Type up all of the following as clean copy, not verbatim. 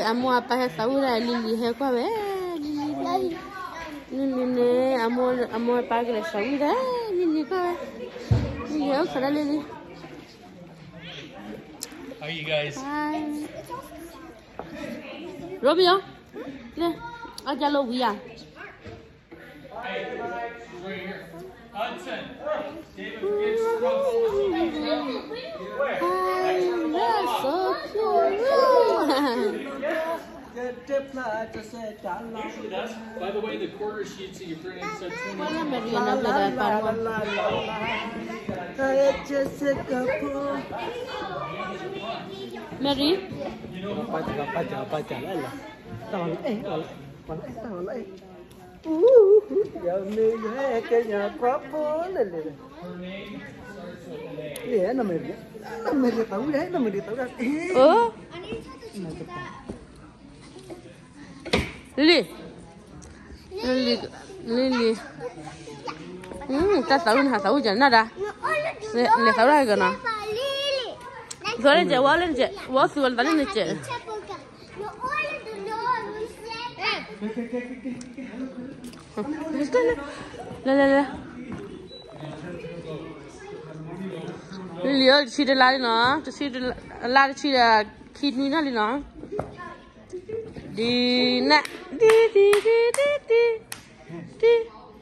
amo apa hay saura Lily hay qua bé Lily amo apa que le saura Lily qua bé Lily ơi sao Lily How are you guys? Hi Romeo nè aja lo via Hey, right here. Hudson. David gets That's so cute. Usually that's, by the way, the quarter sheets that you bring in said 20. Mary? You know, giờ mình hay cái nhà quá phố này này để nó mình đi tàu đấy nó mình đi tàu ra Lily Lily ta tàu hả tàu chẳng nada le tàu ra cái nào rồi lên chơi lên chơi xuống lên chơi la Lily ơi, chị đi lại nó, chị đi lại chị là khi nuôi nó đi nó, đi nè, đi,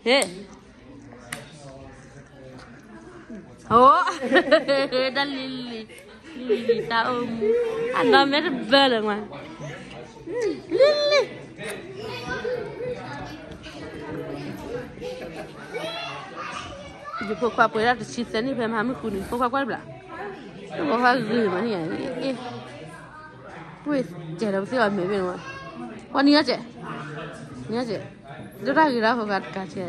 hey, oh, đã Lily ta ôm, anh nói mấy đứa bơ rồi mà, Lily. Yo poco a poco era si se ni pe ma mi kuni poco a poco bla no va ri ma ni pues che lo si va me bien wa wa ni ya che do ra gira ho ka che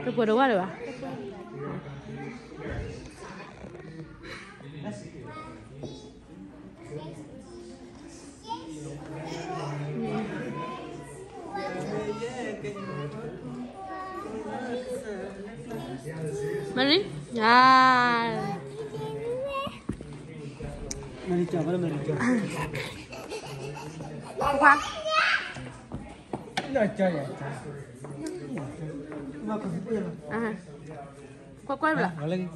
to puedo wa le ba Mari? Ah. Mari chào Qua. Rồi chơi vậy. Mà còn biết rồi. À. Qua quay lại. Vào lên.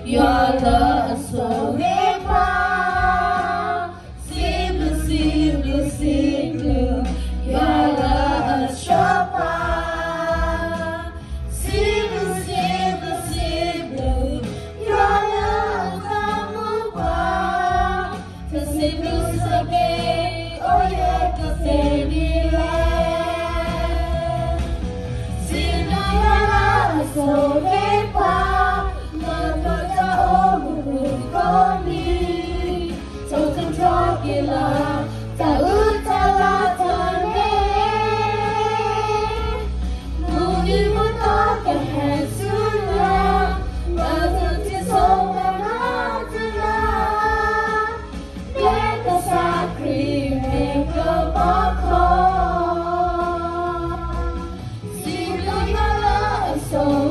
Your love is so deep. Simple, your love is so far. Simple, your love come apart. The simple again, oh yeah, the same Simple, your love is so deep. So